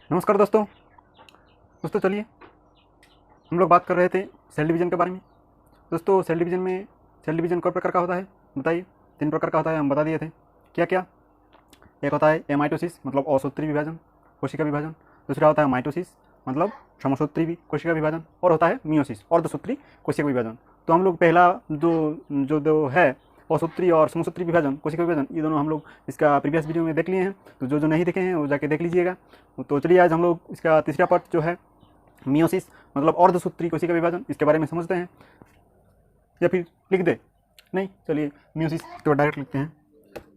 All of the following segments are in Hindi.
नमस्कार दोस्तों चलिए हम लोग बात कर रहे थे सेल डिवीज़न के बारे में। दोस्तों सेल डिवीज़न कई प्रकार का होता है बताइए। 3 प्रकार का होता है, हम बता दिए थे। क्या क्या? एक होता है एमाइटोसिस मतलब असूत्री विभाजन, कोशिका विभाजन। दूसरा होता है माइटोसिस मतलब समसूत्री कोशिका विभाजन, और होता है मियोसिस अर्धसूत्री कोशिका विभाजन। तो हम लोग पहला जो है असूत्री और समसूत्री विभाजन कोशिका विभाजन, ये दोनों हम लोग इसका प्रीवियस वीडियो में देख लिए हैं। तो जो नहीं देखे हैं वो जाके देख लीजिएगा। तो चलिए आज हम लोग इसका तीसरा पार्ट जो है मियोसिस मतलब अर्धसूत्री कोशिका विभाजन, इसके बारे में समझते हैं। या फिर लिख दे? नहीं, चलिए मियोसिस तो डायरेक्ट लिखते हैं।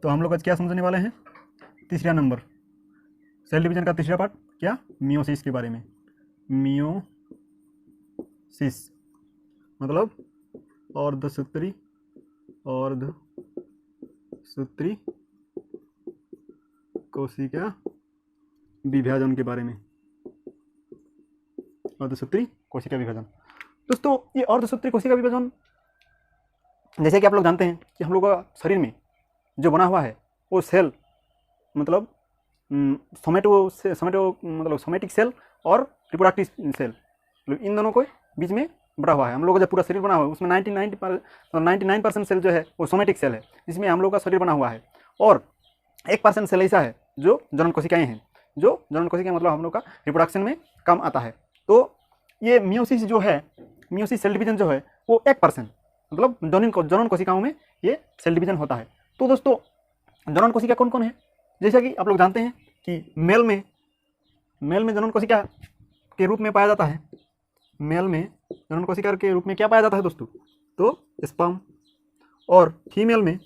तो हम लोग आज क्या समझने वाले हैं? तीसरा नंबर सेल डिवीजन का तीसरा पार्ट, क्या? मियोसिस के बारे में। मियोसिस मतलब अर्धसूत्री कोशिका विभाजन के बारे में। अर्धसूत्री कोशिका विभाजन। दोस्तों ये अर्धसूत्री कोशिका विभाजन, जैसे कि आप लोग जानते हैं कि हम लोग का शरीर में जो बना हुआ है वो सेल मतलब सोमेटिक सेल और रिप्रोडक्टिव सेल, मतलब इन दोनों को बीच में बड़ा हुआ है। हम लोग का जो पूरा शरीर बना हुआ है उसमें 99% सेल जो है वो सोमेटिक सेल है, जिसमें हम लोग का शरीर बना हुआ है। और 1% सेल ऐसा है जो जनन कोशिकाएँ हैं, जो जनन कोशिकाएँ मतलब हम लोग का रिप्रोडक्शन में काम आता है। तो ये मियोसिस जो है, मियोसिस सेल डिवीजन जो है वो 1% मतलब जनन कोशिकाओं में ये सेल डिवीजन होता है। तो दोस्तों जनन कोशिका कौन कौन है? जैसा कि आप लोग जानते हैं कि मेल में जनन कोशिका के रूप में पाया जाता है। मेल में जनन कोशिका के रूप में क्या पाया जाता है दोस्तों? तो स्पर्म। और फीमेल में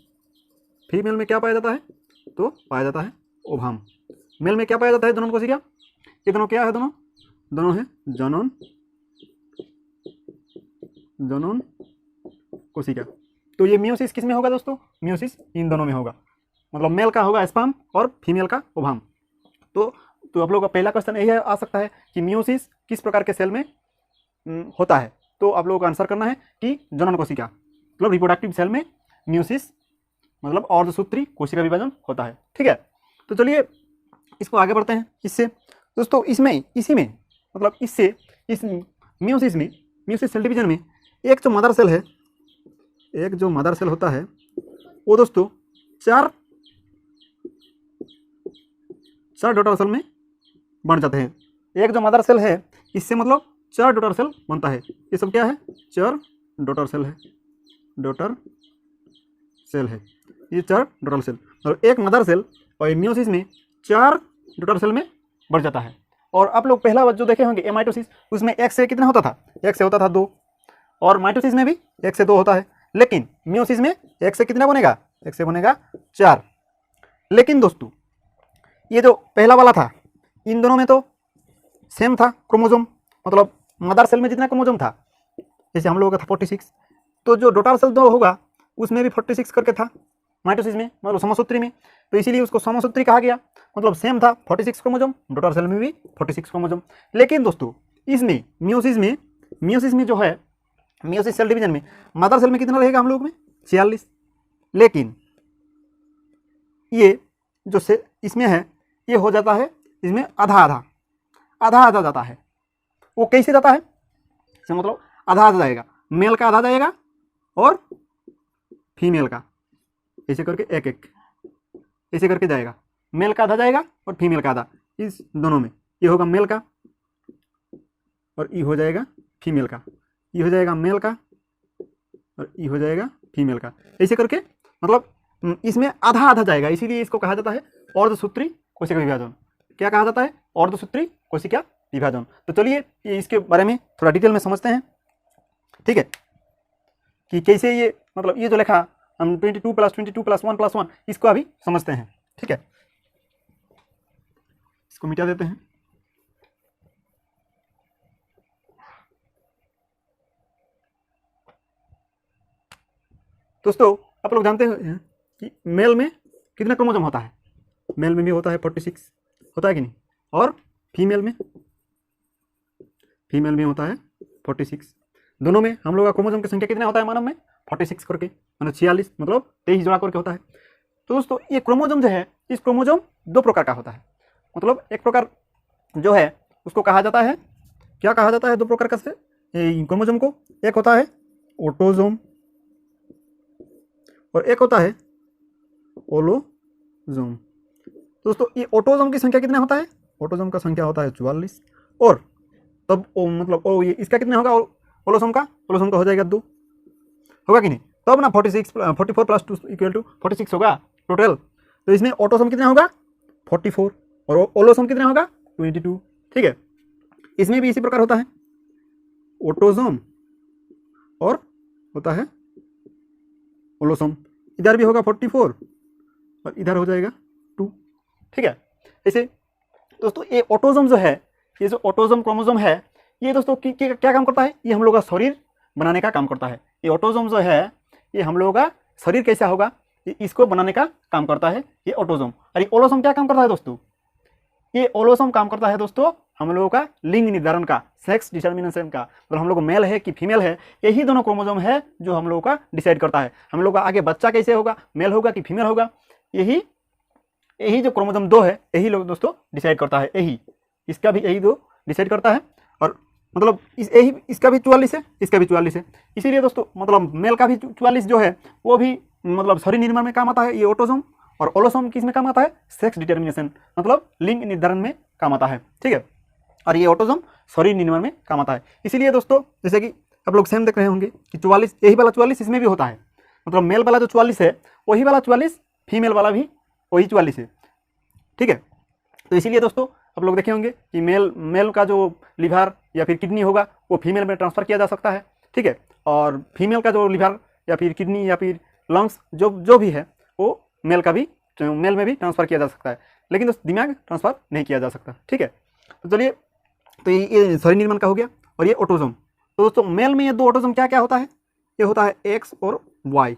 क्या पाया जाता है? तो पाया जाता है ओवम। मेल में क्या पाया जाता है? जनन कोशिका। ये दोनों क्या है? दोनों है जनन कोशिका। तो ये मियोसिस किस में होगा दोस्तों? मियोसिस इन दोनों में होगा, मतलब मेल का होगा स्पर्म और फीमेल का ओवम। तो आप लोगों का पहला क्वेश्चन यही आ सकता है कि मियोसिस किस प्रकार के सेल में होता है। तो आप लोगों को आंसर करना है कि जनन कोशिका मतलब रिप्रोडक्टिव सेल में मियोसिस मतलब अर्धसूत्री कोशिका विभाजन होता है। ठीक है, तो चलिए इसको आगे बढ़ते हैं। इससे दोस्तों इस मियोसिस सेल डिवीजन में एक जो मदर सेल होता है वो दोस्तों चार डॉटर सेल में बन जाते हैं। एक जो मदर सेल है इससे मतलब 4 डॉटर सेल बनता है। ये सब क्या है? 4 डॉटर सेल है। ये 4 डॉटर सेल और एक मदर सेल और मियोसिस में 4 डॉटर सेल में बढ़ जाता है। और आप लोग पहला जो देखे होंगे एमाइटोसिस, उसमें 1 से कितना होता था? 1 से होता था 2। और माइटोसिस में भी 1 से 2 होता है। लेकिन मियोसिस में 1 से कितना बनेगा? 1 से बनेगा 4। लेकिन दोस्तों ये जो पहला वाला था, इन दोनों में तो सेम था क्रोमोजोम, मतलब मदर सेल में जितना क्रोमोजोम था, जैसे हम लोगों का था 46, तो जो डॉटर सेल जो होगा उसमें भी 46 करके था माइटोसिस में, मतलब समसूत्री में। तो इसीलिए उसको समसूत्री कहा गया, मतलब सेम था 46 क्रोमोजोम, डॉटर सेल में भी 46 क्रोमोजोम। लेकिन दोस्तों इसमें मियोसिस में जो है, मियोसिस सेल डिवीजन में मदर सेल में कितना रहेगा हम लोग में? 46। लेकिन ये जो इसमें है ये हो जाता है, इसमें आधा जाता है। वो कैसे जाता है? मतलब आधा जाएगा, मेल का आधा जाएगा और फीमेल का, ऐसे करके एक ऐसे करके जाएगा। मेल का आधा जाएगा और फीमेल का आधा, इस दोनों में ये होगा मेल का और ये हो जाएगा फीमेल का, ये हो जाएगा मेल का और ये हो जाएगा फीमेल का। ऐसे करके मतलब इसमें आधा जाएगा, इसीलिए इसको कहा जाता है अर्धसूत्री कोशिका विभाजन। क्या कहा जाता है? अर्धसूत्री कोशिका विभाजन। तो चलिए इसके बारे में थोड़ा डिटेल में समझते हैं। ठीक है, कि कैसे ये मतलब ये जो लिखा हम 22 + 22 + 1 + 1, इसको अभी समझते हैं। ठीक है, इसको मिटा देते हैं। दोस्तों आप लोग जानते हैं कि मेल में कितना क्रोमोसोम होता है? मेल में भी होता है 46, होता है कि नहीं? और फीमेल में होता है 46। दोनों में हम लोग का क्रोमोसोम की संख्या कितना होता है मानव में? 46 करके, मतलब 46, मतलब 23 जोड़ा करके होता है। तो दोस्तों ये क्रोमोसोम जो है, इस क्रोमोसोम 2 प्रकार का होता है। मतलब एक प्रकार जो है उसको कहा जाता है, क्या कहा जाता है? दो प्रकार का से क्रोमोसोम को, एक होता है ऑटोसोम और एक होता है ओलोसोम। दोस्तों ये ऑटोसोम की संख्या कितना होता है? ऑटोसोम का संख्या होता है 44 और तब मतलब ये इसका कितना होगा? ओलोसोम का हो जाएगा 2, होगा कि नहीं? तब ना 46 44 प्लस 2 इक्वल टू 46 होगा टोटल। तो इसमें ऑटोसोम कितना होगा? 44 और ओलोसोम कितना होगा? 22। ठीक है, इसमें भी इसी प्रकार होता है, ऑटोसोम और होता है ओलोसोम। इधर भी होगा 44 और इधर हो जाएगा 2। ठीक है, ऐसे दोस्तों ये ऑटोसोम जो है, ये जो ऑटोसोम क्रोमोसोम है, ये दोस्तों क्या काम करता है? ये हम लोग का शरीर बनाने का काम करता है। ये ऑटोसोम जो है ये हम लोगों का शरीर कैसा होगा, ये इसको बनाने का काम करता है ये ऑटोसोम। और ये ओलोसोम क्या काम करता है दोस्तों? ये ओलोसोम काम करता है दोस्तों हम लोगों का लिंग निर्धारण का, सेक्स डिटर्मिनेशन का, मतलब हम लोग मेल है कि फीमेल है, यही दोनों क्रोमोसोम है जो हम लोगों का डिसाइड करता है हम लोग का आगे बच्चा कैसे होगा, मेल होगा कि फीमेल होगा। यही जो क्रोमोसोम 2 है यही लोग दोस्तों डिसाइड करता है, यही इसका भी यही 2 डिसाइड करता है। और मतलब इसका भी 44 है, इसका भी 44 है। इसीलिए दोस्तों मतलब मेल का भी 44 जो है वो भी मतलब शरीर निर्माण में काम आता है ये ऑटोसोम, और ओलोसोम किस में काम आता है? सेक्स डिटर्मिनेशन, मतलब लिंग निर्धारण में काम आता है। ठीक है, और ये ऑटोसोम शरीर निर्माण में काम आता है। इसीलिए दोस्तों जैसे कि आप लोग सेम देख रहे होंगे कि 44, यही वाला 44 इसमें भी होता है, मतलब मेल वाला जो 44 है वही वाला 44 फीमेल वाला भी वही 44 है। ठीक है, तो इसीलिए दोस्तों आप लोग देखे होंगे कि मेल का जो लिवर या फिर किडनी होगा वो फीमेल में ट्रांसफ़र किया जा सकता है। ठीक है, और फीमेल का जो लिवर या फिर किडनी या फिर लंग्स जो भी है वो मेल में भी ट्रांसफ़र किया जा सकता है, लेकिन दोस्त दिमाग ट्रांसफ़र नहीं किया जा सकता। ठीक है, तो चलिए, तो ये शरीर निर्माण का हो गया। और ये ऑटोसोम, तो दोस्तों मेल में ये 2 ऑटोसोम क्या क्या होता है? ये होता है एक्स और वाई।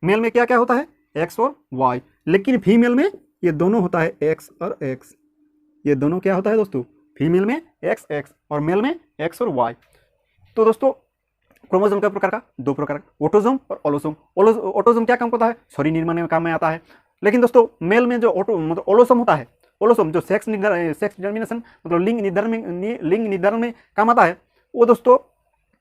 मेल में क्या क्या होता है? एक्स और वाई। लेकिन फीमेल में ये दोनों होता है एक्स और एक्स। ये दोनों क्या होता है दोस्तों? फीमेल में एक्स एक्स और मेल में एक्स और वाई। तो दोस्तों क्रोमोसोम का प्रकार का 2 प्रकार, ऑटोसोम और ओलोसोम। ऑटोसोम क्या काम करता है? शरीर निर्माण में काम में आता है। लेकिन दोस्तों मेल में जो मतलब ओलोसोम होता है, ओलोसोम जो सेक्स डिटर्मिनेशन मतलब लिंग निर्धारण में काम आता है, वो दोस्तों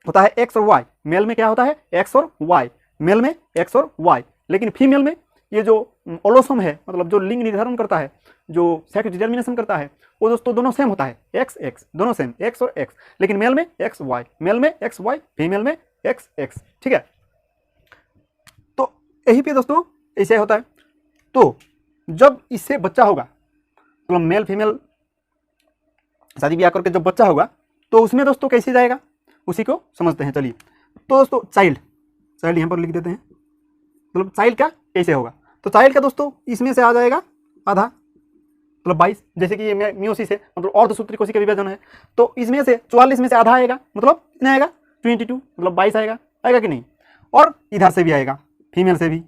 होता है एक्स और वाई। मेल में क्या होता है? एक्स और वाई, मेल में एक्स और वाई। लेकिन फीमेल में ये जो ओलोसोम है, मतलब जो लिंग निर्धारण करता है, जो सेक्स डिटर्मिनेशन करता है, वो दोस्तों दोनों सेम होता है, एक्स एक्स, दोनों सेम एक्स और एक्स। लेकिन मेल में एक्स वाई, मेल में एक्स वाई, फीमेल में एक्स एक्स। ठीक है, तो यही पे दोस्तों ऐसे होता है। तो जब इससे बच्चा होगा, मतलब मेल फीमेल शादी ब्याह करके जब बच्चा होगा, तो उसमें दोस्तों कैसे जाएगा उसी को समझते हैं। चलिए, तो दोस्तों चाइल्ड यहाँ पर लिख देते हैं, मतलब चाइल्ड का कैसे होगा? तो चाइल्ड का दोस्तों इसमें से आ जाएगा आधा, मतलब 22, जैसे कि ये मियोसिस है, मतलब अर्धसूत्री कोशिका विभाजन है, तो इसमें से 44 में से आधा आएगा, मतलब कितना आएगा? 22, मतलब 22 आएगा कि नहीं? और इधर से भी आएगा, फीमेल से भी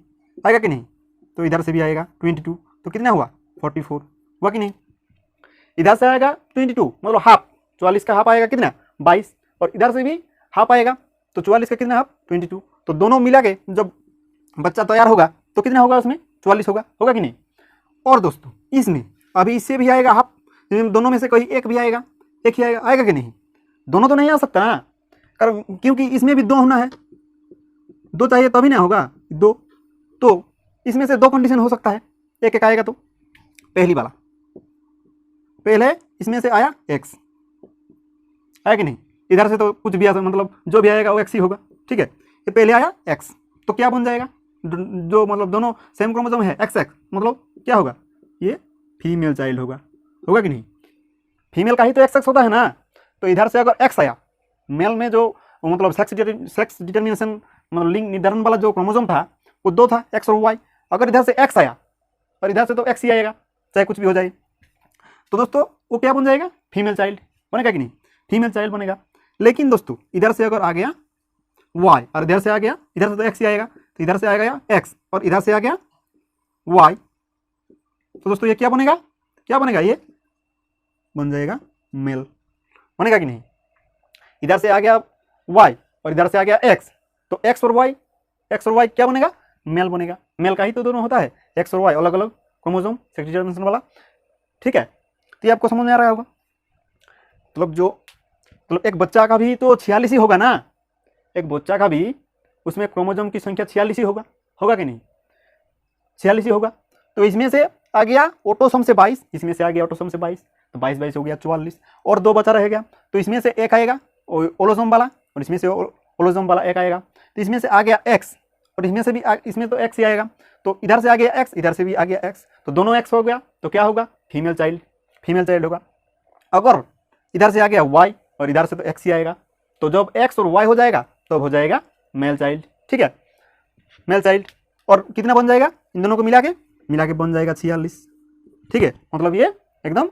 आएगा कि नहीं? तो इधर से भी आएगा 22, तो कितना हुआ? 44 हुआ कि नहीं? इधर से आएगा 22, मतलब हाफ, 44 का हाफ आएगा कितना? 22, और इधर से भी हाफ आएगा, तो 44 का कितना हाफ? 22। तो दोनों मिला के जब बच्चा तैयार होगा तो कितना होगा? उसमें 44 होगा कि नहीं? और दोस्तों इसमें अभी इससे भी आएगा हाफ, दोनों में से कोई एक भी आएगा, एक ही आएगा कि नहीं? दोनों तो नहीं आ सकता ना, क्योंकि इसमें भी 2 होना है, 2 चाहिए तभी ना होगा 2। तो इसमें से 2 कंडीशन हो सकता है, एक आएगा। तो पहली वाला, पहले इसमें से आया एक्स, आया कि नहीं? इधर से तो कुछ भी मतलब जो भी आएगा वो एक्स ही होगा। ठीक है, ये पहले आया एक्स, तो क्या बन जाएगा? जो मतलब दोनों सेम क्रोमोसोम है एक्स एक्स, मतलब क्या होगा? ये फीमेल चाइल्ड होगा कि नहीं? फीमेल का ही तो एक्स एक्स होता है ना। तो इधर से अगर एक्स आया, मेल में जो मतलब सेक्स डिटर्मिनेशन मतलब लिंग निर्धारण वाला जो क्रोमोसोम था वो 2 था, एक्स और वाई। अगर इधर से एक्स आया और इधर से तो एक्स ही आएगा, चाहे कुछ भी हो जाए, तो दोस्तों वो क्या बन जाएगा? फीमेल चाइल्ड बनेगा कि नहीं? फीमेल चाइल्ड बनेगा। लेकिन दोस्तों इधर से अगर आ गया वाई और इधर से आ गया, इधर से तो एक्स ही आएगा, तो इधर से आ गया एक्स और इधर से आ गया वाई, तो दोस्तों ये क्या बनेगा? ये बन जाएगा मेल, बनेगा कि नहीं? इधर से आ गया वाई और इधर से आ गया एक्स, तो एक्स और वाई क्या बनेगा? मेल बनेगा। मेल का ही तो दोनों होता है, एक्स और वाई अलग अलग क्रोमोसोम सेक्स डिटर्मिनेशन वाला। ठीक है, तो ये आपको समझ में आ रहा होगा। मतलब एक बच्चा का भी तो 46 ही होगा ना, एक बच्चा का भी उसमें क्रोमोसोम की संख्या 46 ही होगा, होगा कि नहीं, 46 ही होगा। तो इसमें से आ गया ऑटोसोम से 22, इसमें से आ गया ऑटोसोम से 22, तो 22 22 हो गया 44, और 2 बचा रह गया। तो इसमें से एक आएगा ओलोसोम वाला, और इसमें से ओलोसोम वाला एक आएगा। तो इसमें से आ गया एक्स, और इसमें से भी इसमें तो एक्स ही आएगा। तो इधर से आ गया एक्स, इधर से भी आ गया एक्स, तो दोनों एक्स हो गया। तो क्या होगा, फीमेल चाइल्ड होगा। अगर इधर से आ गया वाई, और इधर से तो एक्स ही आएगा, तो जब एक्स और वाई हो जाएगा तब हो जाएगा मेल चाइल्ड। ठीक है, मेल चाइल्ड। और कितना बन जाएगा, इन दोनों को मिला के बन जाएगा 46। ठीक है, मतलब ये एकदम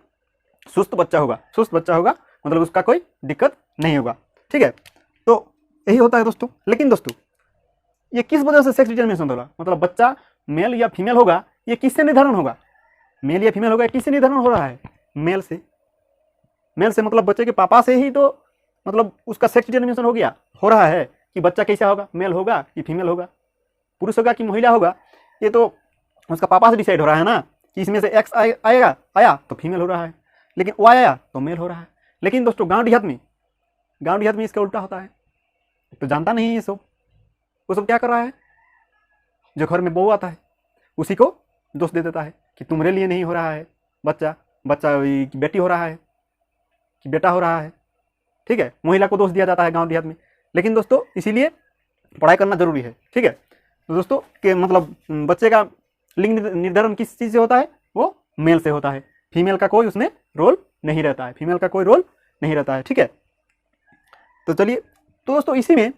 सुस्त बच्चा होगा, मतलब उसका कोई दिक्कत नहीं होगा। ठीक है, तो यही होता है दोस्तों। लेकिन दोस्तों ये किस वजह से सेक्स डिटर्मिनेशन होगा, मतलब बच्चा मेल या फीमेल होगा, ये किससे निर्धारण होगा, मेल या फीमेल होगा, किससे निर्धारण हो रहा है, मेल से। मतलब बच्चे के पापा से ही तो मतलब उसका सेक्स डिटर्मिनेशन हो रहा है कि बच्चा कैसा होगा, मेल होगा कि फीमेल होगा, पुरुष होगा कि महिला होगा, ये तो उसका पापा से डिसाइड हो रहा है ना, कि इसमें से एक्स आया तो फीमेल हो रहा है, लेकिन वाई आया तो मेल हो रहा है। लेकिन दोस्तों गांव देहात में इसका उल्टा होता है, तो जानता नहीं ये सब। वो सब क्या कर रहा है, जो घर में बहू आता है उसी को दोष दे देता है कि तुम्हारे लिए नहीं हो रहा है बच्चा बेटी हो रहा है कि बेटा हो रहा है। ठीक है, महिला को दोष दिया जाता है गांव देहात में। लेकिन दोस्तों इसीलिए पढ़ाई करना जरूरी है। ठीक है, तो दोस्तों के मतलब बच्चे का लिंग निर्धारण किस चीज़ से होता है, वो मेल से होता है, फीमेल का कोई उसमें रोल नहीं रहता है। ठीक है, तो चलिए, तो दोस्तों इसी में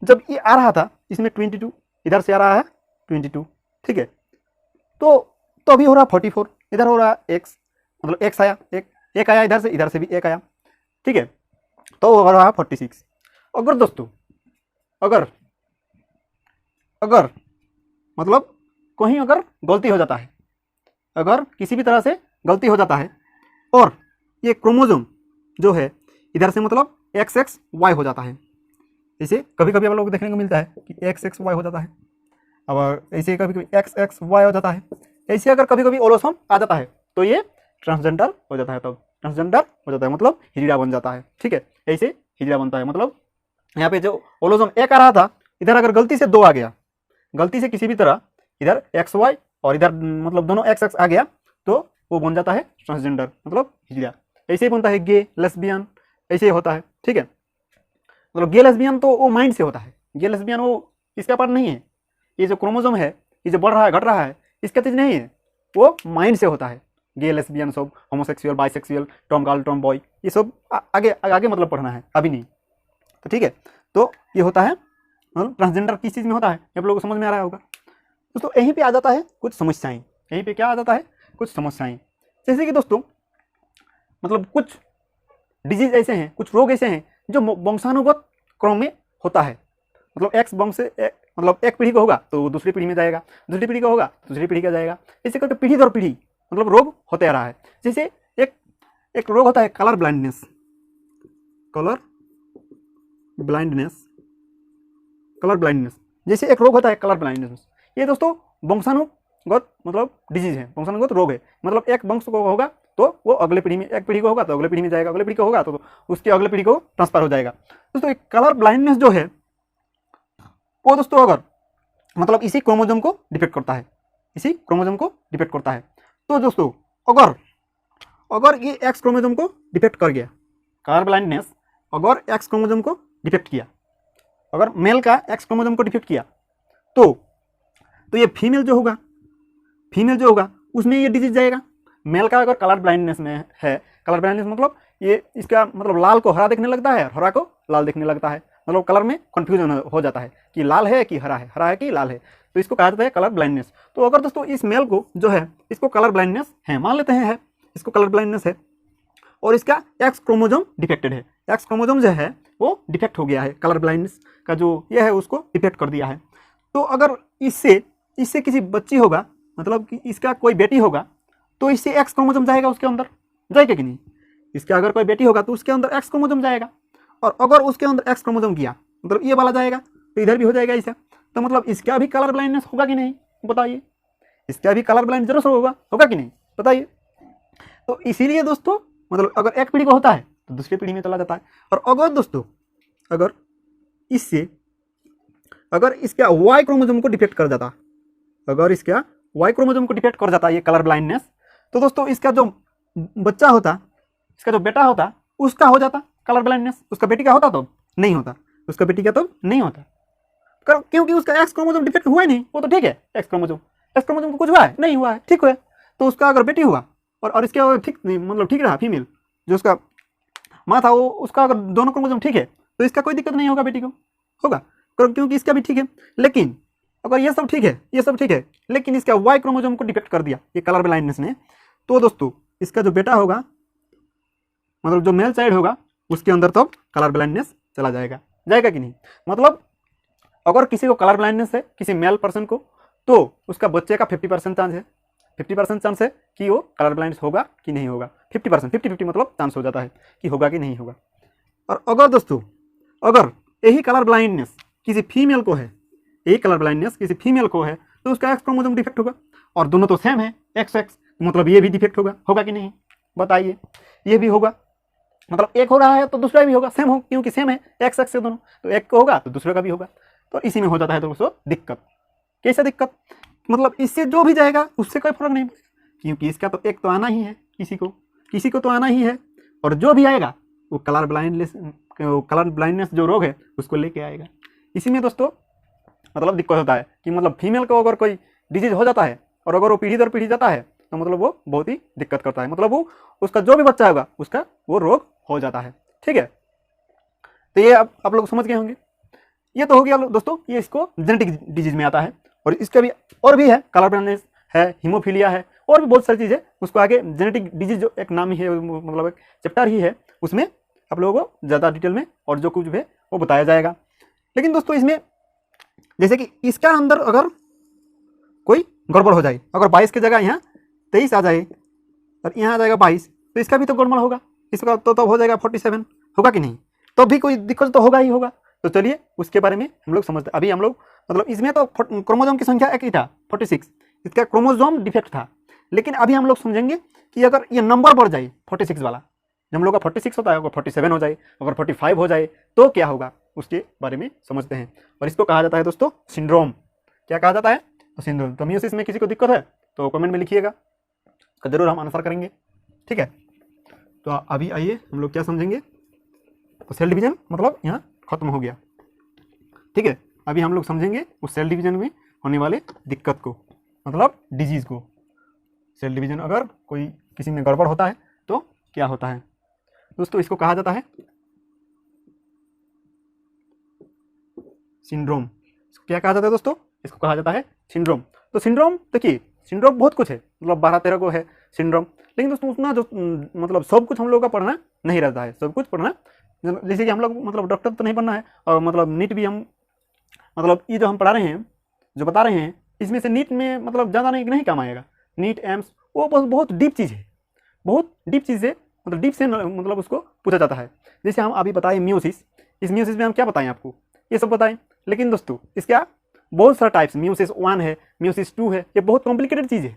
जब ये आ रहा था, इसमें 22 इधर से आ रहा है 22। ठीक है, तो अभी हो रहा 44, इधर हो रहा एक्स, मतलब एक्स आया, एक आया इधर से भी एक आया। ठीक है, तो हो रहा 46। अगर दोस्तों अगर मतलब कहीं अगर गलती हो जाता है, अगर किसी भी तरह से गलती हो जाता है, और ये क्रोमोसोम जो है इधर से मतलब XXY हो जाता है, इसे कभी कभी आप लोग को देखने को मिलता है कि XXY हो जाता है, अब ऐसे कभी कभी XXY हो जाता है, ऐसे अगर कभी कभी ओलोसोम आ जाता है तो ये ट्रांसजेंडर हो जाता है, तब ट्रांसजेंडर हो जाता है, मतलब हिजड़ा बन जाता है। ठीक है, ऐसे हिजड़ा बनता है, मतलब यहाँ पे जो ओलोसोम एक आ रहा था, इधर अगर गलती से 2 आ गया, गलती से किसी भी तरह इधर XY और इधर मतलब दोनों XX आ गया, तो वो बन जाता है ट्रांसजेंडर, मतलब हिजड़ा। ऐसे ही बनता है गे, लेस्बियन, ऐसे ही होता है। ठीक है, मतलब गे लेस्बियन तो वो माइंड से होता है, गे लेस्बियन वो इसका पार्ट नहीं है, ये जो क्रोमोसोम है ये जो बढ़ रहा है घट रहा है इसका चीज़ नहीं है, वो माइंड से होता है। गे लेस्बियन सब, homosexual, bisexual, Tom girl, Tom boy, ये सब आगे मतलब पढ़ना है, अभी नहीं। तो ठीक है, तो ये होता है मतलब ट्रांसजेंडर किस चीज़ में होता है, आप लोगों को समझ में आ रहा होगा। दोस्तों यहीं पे आ जाता है कुछ समस्याएं, यहीं पे क्या आ जाता है, कुछ समस्याएं, जैसे कि दोस्तों मतलब कुछ डिजीज ऐसे हैं, कुछ रोग ऐसे हैं जो वंशानुगत क्रम में होता है, मतलब एक्स वंश से मतलब एक पीढ़ी को होगा तो दूसरी पीढ़ी में जाएगा, दूसरी पीढ़ी को होगा तो दूसरी पीढ़ी का जाएगा, ऐसे करके पीढ़ी दर पीढ़ी मतलब रोग होते आ रहा है। जैसे एक रोग होता है कलर ब्लाइंडनेस, जैसे एक रोग होता है कलर ब्लाइंडनेस, ये दोस्तों वंशानुगत मतलब डिजीज है, वंशानुगत रोग है, मतलब एक वंश को होगा तो वो अगले पीढ़ी में, एक पीढ़ी को होगा तो अगले पीढ़ी में जाएगा, अगले पीढ़ी को होगा तो उसके अगले पीढ़ी को ट्रांसफर हो जाएगा। दोस्तों एक कलर ब्लाइंडनेस जो है वो दोस्तों अगर मतलब इसी क्रोमोसोम को डिपेक्ट करता है, तो दोस्तों अगर ये एक्स क्रोमोसोम को डिपेक्ट कर गया, कलर ब्लाइंडनेस अगर एक्स क्रोमोसोम को डिपेक्ट किया, अगर मेल का एक्स क्रोमोसोम को डिफेक्ट किया तो ये फीमेल जो होगा उसमें ये डिजीज जाएगा। मेल का अगर कलर ब्लाइंडनेस में है, कलर ब्लाइंडनेस मतलब ये इसका मतलब लाल को हरा देखने लगता है, हरा को लाल देखने लगता है, मतलब कलर में कंफ्यूजन हो जाता है कि लाल है कि हरा है कि लाल है, तो इसको कहा जाता है कलर ब्लाइंडनेस। तो अगर दोस्तों इस मेल को जो है इसको कलर ब्लाइंडनेस है, मान लेते हैं इसको कलर ब्लाइंडनेस है, और इसका एक्स क्रोमोसोम डिफेक्टेड है, एक्स क्रोमोसोम जो है वो डिफेक्ट हो गया है, कलर ब्लाइंडनेस का जो ये है उसको डिफेक्ट कर दिया है। तो अगर इससे किसी बच्ची होगा, मतलब कि इसका कोई बेटी होगा, तो इससे एक्स क्रोमोसोम जाएगा उसके अंदर, जाएगा कि नहीं, इसका अगर कोई बेटी होगा तो उसके अंदर एक्स क्रोमोसोम जाएगा, और अगर उसके अंदर एक्स क्रोमोसोम किया मतलब ये वाला जाएगा तो इधर भी हो जाएगा ऐसा, तो मतलब इसका भी कलर ब्लाइंडनेस होगा कि नहीं बताइए, इसका भी कलर ब्लाइंड जरूर होगा कि नहीं बताइए। तो इसीलिए दोस्तों मतलब अगर एक पीढ़ी को होता है तो दूसरी पीढ़ी में चला जाता है। और अगर दोस्तों अगर इसका वाई क्रोमोसोम को डिफेक्ट कर जाता, अगर इसका वाई क्रोमोसोम को डिफेक्ट कर जाता ये कलर ब्लाइंडनेस, तो दोस्तों इसका जो बच्चा होता, इसका जो बेटा होता, उसका हो जाता कलर ब्लाइंडनेस। उसका बेटी का होता तो नहीं होता, उसका बेटी का तो नहीं होता, क्योंकि उसका एक्स क्रोमोसोम डिफेक्ट हुआ ही नहीं। वो तो ठीक है, एक्स क्रोमोसोम को कुछ हुआ है नहीं, हुआ है, ठीक है। तो उसका अगर बेटी हुआ और इसके ठीक मतलब ठीक रहा, फीमेल जो उसका माँ था वो, उसका अगर दोनों क्रोमोसोम ठीक है तो इसका कोई दिक्कत नहीं होगा, बेटी को होगा, क्योंकि इसका भी ठीक है। लेकिन अगर ये सब ठीक है, ये सब ठीक है, लेकिन इसका वाई क्रोमोसोम को डिफेक्ट कर दिया ये कलर ब्लाइंडनेस ने, तो दोस्तों इसका जो बेटा होगा, मतलब जो मेल चाइल्ड होगा, उसके अंदर तो कलर ब्लाइंडनेस चला जाएगा, जाएगा कि नहीं। मतलब अगर किसी को कलर ब्लाइंडनेस है, किसी मेल पर्सन को, तो उसका बच्चे का 50% चांस है, 50% चांस है कि वो कलर ब्लाइंडनेस होगा कि नहीं होगा। 50%, 50-50 मतलब चांस हो जाता है कि होगा कि नहीं होगा। और अगर दोस्तों अगर यही कलर ब्लाइंडनेस किसी फीमेल को है, यही कलर ब्लाइंडनेस किसी फीमेल को है, तो उसका एक्स क्रोमोसोम डिफेक्ट होगा। और दोनों तो सेम है, एक्स एक्स, मतलब ये भी डिफेक्ट होगा कि नहीं, बताइए। ये भी होगा, मतलब एक हो रहा है तो दूसरा भी होगा, सेम हो, क्योंकि सेम है एक्स एक्स से दोनों, तो एक को होगा तो दूसरे का भी होगा। तो इसी में हो जाता है दोस्तों दिक्कत। कैसे दिक्कत, मतलब इससे जो भी जाएगा उससे कोई फर्क नहीं पड़ेगा, क्योंकि इसका तो एक तो आना ही है, किसी को तो आना ही है, और जो भी आएगा वो कलर ब्लाइंडनेस जो रोग है उसको लेके आएगा। इसी में दोस्तों मतलब दिक्कत होता है कि मतलब फीमेल को अगर कोई डिजीज हो जाता है और अगर वो पीढ़ी दर पीढ़ी जाता है तो मतलब वो बहुत ही दिक्कत करता है, मतलब वो उसका जो भी बच्चा होगा उसका वो रोग हो जाता है। ठीक है, तो ये आप लोग समझ गए होंगे। ये तो हो गया दोस्तों, ये इसको जेनेटिक डिजीज में आता है। और इसका भी और भी है, कलर ब्लाइंडनेस है, हीमोफीलिया है, और भी बहुत सारी चीज़ें, उसको आगे जेनेटिक डिजीज जो एक नाम ही है, मतलब एक चैप्टर ही है, उसमें आप लोगों को ज़्यादा डिटेल में और जो कुछ है वो बताया जाएगा। लेकिन दोस्तों इसमें जैसे कि इसका अंदर अगर कोई गड़बड़ हो जाए, अगर 22 की जगह यहाँ 23 आ जाए और यहाँ आ जाएगा 22, तो इसका भी तो गड़बड़ होगा, इसका तो तब हो जाएगा 47, होगा कि नहीं, तो भी कोई दिक्कत तो होगा ही होगा। तो चलिए उसके बारे में हम लोग समझते। अभी हम लोग मतलब इसमें तो क्रोमोसोम की संख्या एक ही था 46, इसका क्रोमोसोम डिफेक्ट था। लेकिन अभी हम लोग समझेंगे कि अगर ये नंबर बढ़ जाए 46 वाला, जब हम लोग का 46 होता है, अगर 47 हो जाए, अगर 45 हो जाए, तो क्या होगा उसके बारे में समझते हैं। और इसको कहा जाता है दोस्तों सिंड्रोम। क्या कहा जाता है, तो सिंड्रोम। तो मियोसिस में किसी को दिक्कत है तो कमेंट में लिखिएगा, जरूर हम आंसर करेंगे। ठीक है, तो अभी आइए हम लोग क्या समझेंगे, तो सेल डिवीजन मतलब यहाँ खत्म हो गया। ठीक है, अभी हम लोग समझेंगे उस सेल डिवीजन में होने वाले दिक्कत को, मतलब डिजीज को। सेल डिवीजन अगर कोई किसी में गड़बड़ होता है तो क्या होता है दोस्तों, इसको कहा जाता है सिंड्रोम। इसको क्या कहा जाता है दोस्तों, इसको कहा जाता है सिंड्रोम। तो सिंड्रोम देखिए, सिंड्रोम बहुत कुछ है, मतलब 12-13 को है सिंड्रोम। लेकिन दोस्तों उतना जो मतलब सब कुछ हम लोग का पढ़ना नहीं रहता है, सब कुछ पढ़ना, जैसे कि हम लोग मतलब डॉक्टर तो नहीं बनना है, और मतलब नीट भी हम मतलब ये जो हम पढ़ा रहे हैं, जो बता रहे हैं, इसमें से नीट में मतलब ज़्यादा नहीं काम आएगा। नीट एम्स वो बहुत डीप चीज़ है, बहुत डीप चीज़ है, मतलब डीप से मतलब उसको पूछा जाता है। जैसे हम अभी बताएं मियोसिस, इस मियोसिस में हम क्या बताएं आपको, ये सब बताएं। लेकिन दोस्तों इसका बहुत सारा टाइप्स, मियोसिस 1 है, मियोसिस 2 है, ये बहुत कॉम्प्लिकेटेड चीज़ है।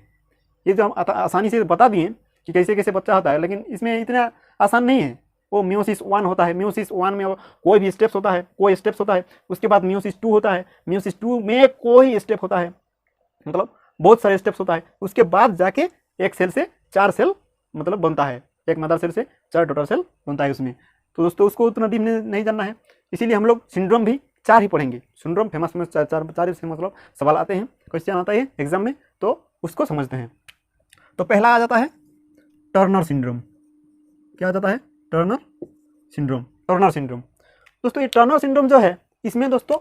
ये जो हम आसानी से बता दिए कि कैसे कैसे बच्चा होता है, लेकिन इसमें इतना आसान नहीं है। वो मियोसिस 1 होता है, मियोसिस 1 में कोई भी स्टेप्स होता है, कोई स्टेप्स होता है। उसके बाद मियोसिस 2 होता है, मियोसिस 2 में कोई स्टेप होता है, मतलब बहुत सारे स्टेप्स होता है। उसके बाद जाके एक सेल से 4 सेल मतलब बनता है, एक मदर सेल से 4 डॉटर सेल बनता है उसमें। तो दोस्तों उसको उतना डीप नहीं जानना है, इसीलिए हम लोग सिंड्रोम भी 4 ही पढ़ेंगे। सिंड्रोम फेमस में 4 से मतलब सवाल आते हैं, क्वेश्चन आता है एग्जाम में, तो उसको समझते हैं। तो पहला आ जाता है टर्नर सिंड्रोम। क्या आ जाता है, टर्नर सिंड्रोम। दोस्तों ये टर्नर सिंड्रोम जो है, इसमें दोस्तों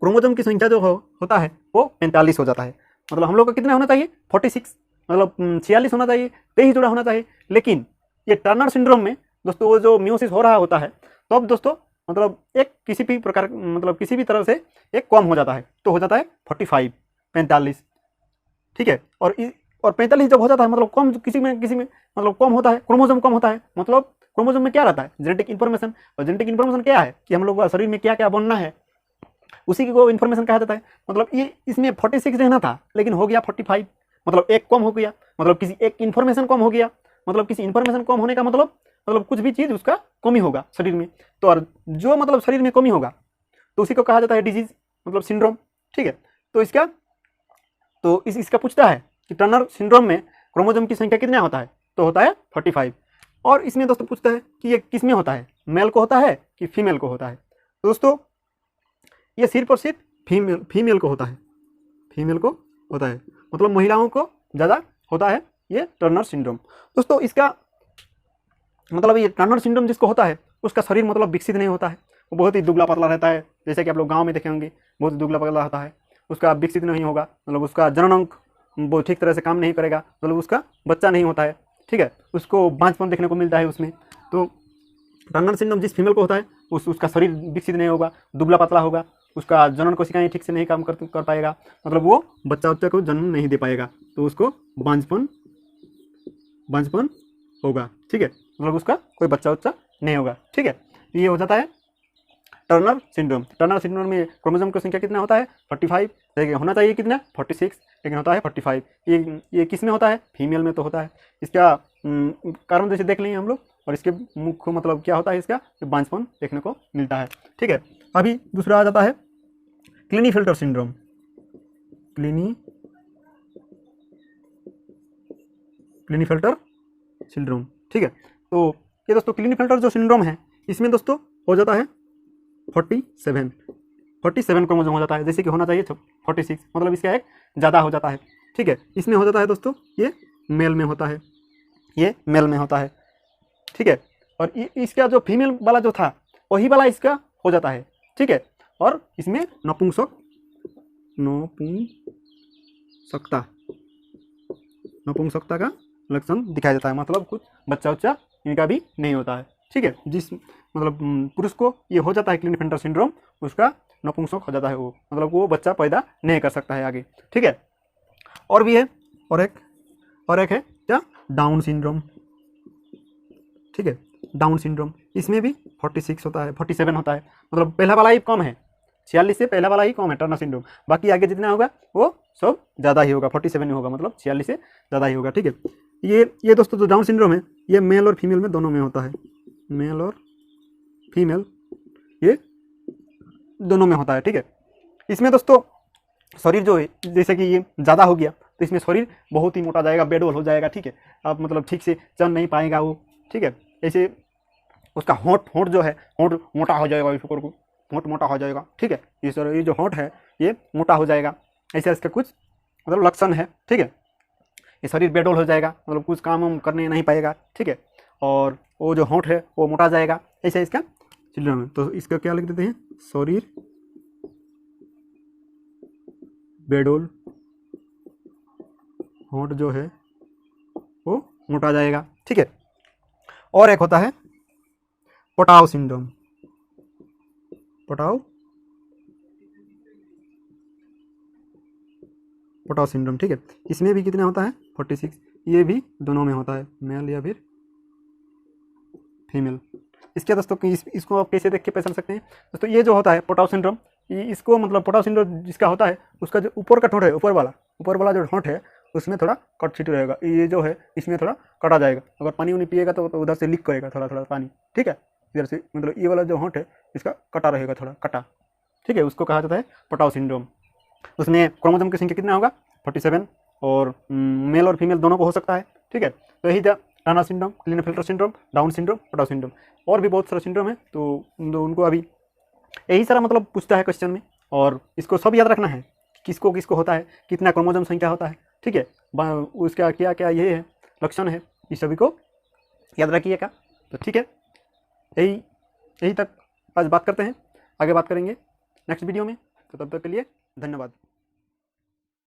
क्रोमोसोम की संख्या जो होता है वो 45 हो जाता है। मतलब हम लोग का कितना होना चाहिए, 46, मतलब 46 होना चाहिए, 23 जोड़ा होना चाहिए। लेकिन ये टर्नर सिंड्रोम में दोस्तों वो जो मियोसिस हो रहा होता है, तो अब दोस्तों मतलब एक किसी भी प्रकार मतलब किसी भी तरह से एक कम हो जाता है, तो हो जाता है 45। ठीक है, और 45 जब हो जाता है मतलब कम, किसी में मतलब कम होता है, क्रोमोसोम कम होता है। मतलब क्रोमोसोम में क्या रहता है, जेनेटिक इन्फॉर्मेशन। और जेनेटिक इन्फॉर्मेशन क्या है कि हम लोग का शरीर में क्या क्या बनना है, उसी को इन्फॉर्मेशन कहा जाता है। मतलब ये इसमें 46 रहना था, लेकिन हो गया 45, मतलब एक कम हो गया, मतलब किसी एक इन्फॉर्मेशन कम हो गया। मतलब किसी इन्फॉर्मेशन कम होने का मतलब मतलब कुछ भी चीज़ उसका कमी होगा शरीर में, तो और जो मतलब शरीर में कमी होगा तो उसी को कहा जाता है डिजीज, मतलब सिंड्रोम। ठीक है, तो इसका पूछता है कि टर्नर सिंड्रोम में क्रोमोसोम की संख्या कितना होता है, तो होता है 45। और इसमें दोस्तों पूछता है कि ये किस में होता है, मेल को होता है कि फीमेल को होता है। तो दोस्तों ये सिर्फ और सिर्फ फीमेल को होता है, फीमेल को होता है, मतलब महिलाओं को ज़्यादा होता है ये टर्नर सिंड्रोम। दोस्तों इसका मतलब ये टर्नर सिंड्रोम जिसको होता है उसका शरीर मतलब विकसित नहीं होता है, वो बहुत ही दुबला पतला रहता है, जैसे कि आप लोग गांव में देखे होंगे बहुत ही दुबला पतला रहता है, उसका विकसित नहीं होगा, मतलब उसका जननांग वो ठीक तरह से काम नहीं करेगा, मतलब उसका बच्चा नहीं होता है। ठीक है, उसको बांझपन देखने को मिलता है उसमें। तो टर्नर सिंड्रोम जिस फीमेल को होता है उसका शरीर विकसित नहीं होगा, दुबला पतला होगा, उसका जनन कोशिकाएं ठीक से नहीं काम कर पाएगा, मतलब वो बच्चा को जन्म नहीं दे पाएगा, तो उसको बांझपन होगा। ठीक है, मतलब उसका कोई बच्चा नहीं होगा। ठीक है, ये हो जाता है टर्नर सिंड्रोम। टर्नर सिंड्रोम में क्रोमोसोम की संख्या कितना होता है 45, लेकिन होना चाहिए कितना 46, लेकिन होता है 45। ये किस में होता है, फीमेल में तो होता है। इसका कारण जैसे देख लेंगे हम लोग, और इसके मुख्य मतलब क्या होता है इसका, बांझपन देखने को मिलता है। ठीक है, अभी दूसरा आ जाता है क्लिनीफेल्टर सिंड्रोम। क्लिनीफेल्टर सिंड्रोम। ठीक है, तो ये दोस्तों क्लिनीफेल्टर जो सिंड्रोम है इसमें दोस्तों हो जाता है 47 क्रोमोसोम हो जाता है, जैसे कि होना चाहिए 46, मतलब इसका एक ज़्यादा हो जाता है। ठीक है, इसमें हो जाता है दोस्तों ये मेल में होता है, ये मेल में होता है। ठीक है, और इसका जो फीमेल वाला जो था वही वाला इसका हो जाता है। ठीक है, और इसमें नपुंसकता का लक्षण दिखाया जाता है, मतलब कुछ बच्चा इनका भी नहीं होता है। ठीक है, जिस मतलब पुरुष को ये हो जाता है क्लिनीफेल्टर सिंड्रोम, उसका नपुंसक हो जाता है वो, मतलब वो बच्चा पैदा नहीं कर सकता है आगे। ठीक है, और भी है, और एक है क्या, डाउन सिंड्रोम। ठीक है, डाउन सिंड्रोम इसमें भी 46 होता है, 47 होता है, मतलब पहला वाला ही कम है, 46 से पहला वाला ही कम है टर्नर सिंड्रोम, बाकी आगे जितना होगा वो सब ज़्यादा ही होगा, 47 ही होगा, मतलब 46 से ज़्यादा ही होगा। ठीक है, ये दोस्तों जो डाउन सिंड्रोम है ये मेल और फीमेल में दोनों में होता है, मेल और फीमेल ये दोनों में होता है। ठीक है, इसमें दोस्तों शरीर जो है जैसे कि ये ज़्यादा हो गया तो इसमें शरीर बहुत ही मोटा जाएगा, बेडोल हो जाएगा। ठीक है, अब मतलब ठीक से चल नहीं पाएगा वो। ठीक है, ऐसे उसका होंठ जो है होंठ मोटा हो जाएगा, इसको होंठ मोटा हो जाएगा। ठीक है, ये जो होंठ है ये मोटा हो जाएगा, ऐसे इसका कुछ मतलब लक्षण है। ठीक है, ये शरीर बेडोल हो जाएगा, मतलब कुछ काम हम करने नहीं पाएगा। ठीक है, और वो जो होंठ है वो मोटा जाएगा, ऐसा इसका चिल्ड्रन है। तो इसका क्या लिख देते हैं, शरीर बेडोल, होंठ जो है वो मोटा जाएगा। ठीक है, और एक होता है पटाव सिंड्रोम। Patau syndrome. ठीक है, इसमें भी कितना होता है 46, ये भी दोनों में होता है, मेल या फिर फीमेल। इसके दोस्तों इसको आप कैसे देख के पहचान सकते हैं दोस्तों, ये जो होता है पटाव सिंड्रोम, इसको मतलब पटाव सिंड्रोम जिसका होता है उसका जो ऊपर का ठोंठ है, ऊपर वाला जो ठोंठ है उसमें थोड़ा कट छिट रहेगा, ये जो है इसमें थोड़ा कटा जाएगा, अगर पानी उनी पिएगा तो उधर से लीक करेगा थोड़ा पानी। ठीक है, इधर से मतलब ये वाला जो होंठ है इसका कटा रहेगा, थोड़ा कटा। ठीक है, उसको कहा जाता है पटाव सिंड्रोम। उसमें क्रोमोसोम की संख्या कितना होगा 47, और मेल और फीमेल दोनों को हो सकता है। ठीक है, तो यही था Turner syndrome, Klinefelter syndrome, Down syndrome, Patau syndrome. और भी बहुत सारा सिंड्रोम है, तो उनको अभी यही सारा मतलब पूछता है क्वेश्चन में, और इसको सब याद रखना है किसको किसको होता है, कितना क्रोमोसोम संख्या होता है। ठीक है, उसका क्या क्या ये है लक्षण है, इस सभी को याद रखिएगा। तो ठीक है, यही तक आज बात करते हैं, आगे बात करेंगे नेक्स्ट वीडियो में। तो तब तक के लिए धन्यवाद।